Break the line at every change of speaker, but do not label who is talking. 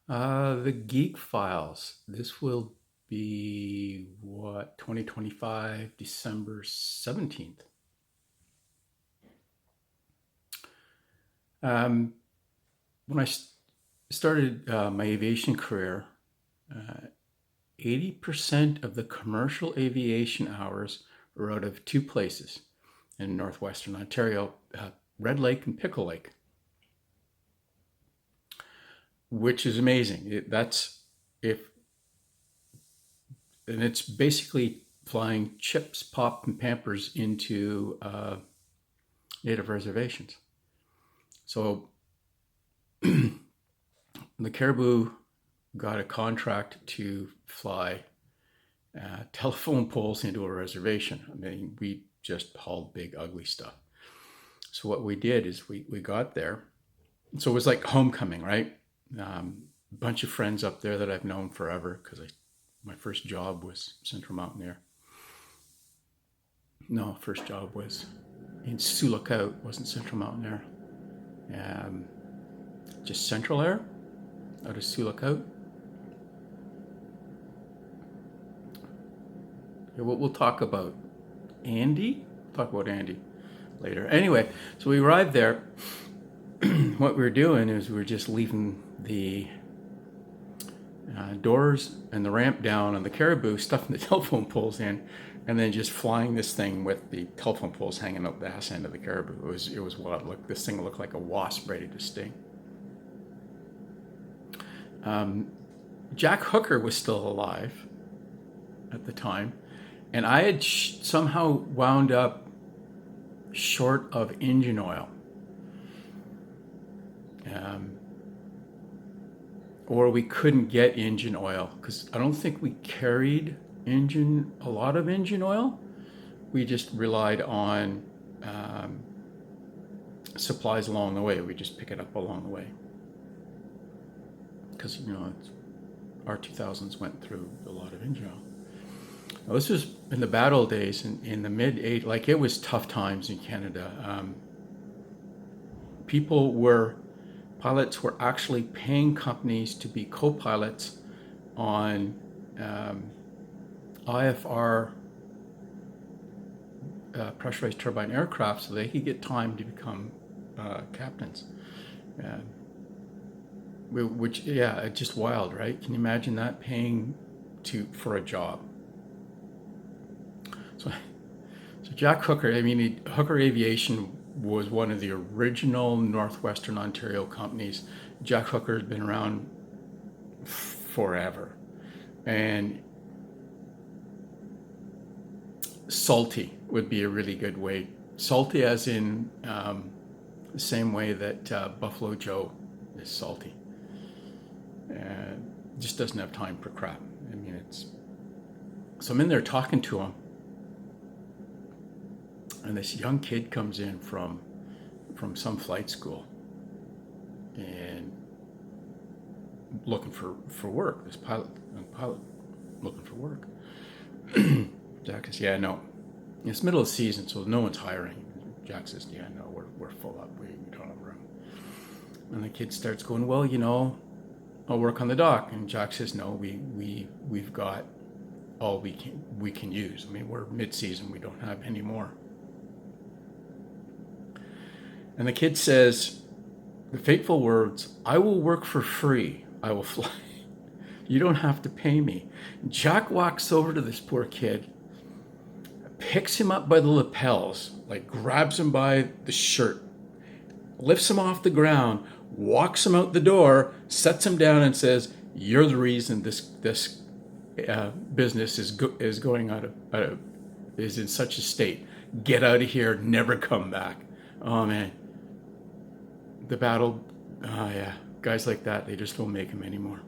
The GEEK Files. This will be what, 2025, December 17th. Um, when I started my aviation career, uh, 80% of the commercial aviation hours were out of two places in northwestern Ontario, Red Lake and Pickle Lake, which is amazing. That's if and it's basically flying chips, pop, and pampers into native reservations. So the Caribou got a contract to fly telephone poles into a reservation. I mean, we just hauled big, ugly stuff. So what we did is we got there. So it was like homecoming, right? A bunch of friends up there that I've known forever because my first job was Central Mountain Air. No, first job was in Sioux Lookout, wasn't Central Mountain Air. Um, just Central Air out of Sioux Lookout. Yeah, we'll talk about Andy. Talk about Andy later. Anyway, so we arrived there. What we were doing is we were just leaving the doors and the ramp down on the Caribou, stuffing the telephone poles in, and then just flying this thing with the telephone poles hanging out the ass end of the Caribou. It was wild. Look, this thing looked like a wasp ready to sting. Jack Hooker was still alive at the time, and I had somehow wound up short of engine oil. Or we couldn't get engine oil because I don't think we carried a lot of engine oil. We just relied on supplies along the way. We just pick it up along the way because our 2000s went through a lot of engine oil. Now, this was in the bad old days in the mid-80s. Like, it was tough times in Canada. Pilots were actually paying companies to be co-pilots on IFR pressurized turbine aircraft so they could get time to become captains. Which, yeah, just wild, right? Can you imagine that, paying for a job? So Jack Hooker, Hooker Aviation was one of the original Northwestern Ontario companies. Jack Hooker has been around forever. And salty would be a really good way. Salty as in the same way that Buffalo Joe is salty. Just doesn't have time for crap. So I'm in there talking to him, and this young kid comes in from some flight school and looking for work. This pilot looking for work. Jack says, "Yeah, no, it's middle of the season, so no one's hiring." Jack says, "Yeah, no, we're full up. We don't have room." And the kid starts going, "Well, I'll work on the dock." And Jack says, "No, we've got all we can use. We're mid-season. We don't have any more." And the kid says the fateful words, "I will work for free. I will fly. You don't have to pay me." And Jack walks over to this poor kid, picks him up by the lapels, like grabs him by the shirt, lifts him off the ground, walks him out the door, sets him down, and says, "You're the reason this business is going is in such a state. Get out of here. Never come back." Oh man, the battle. Oh yeah, guys like that, they just don't make them anymore.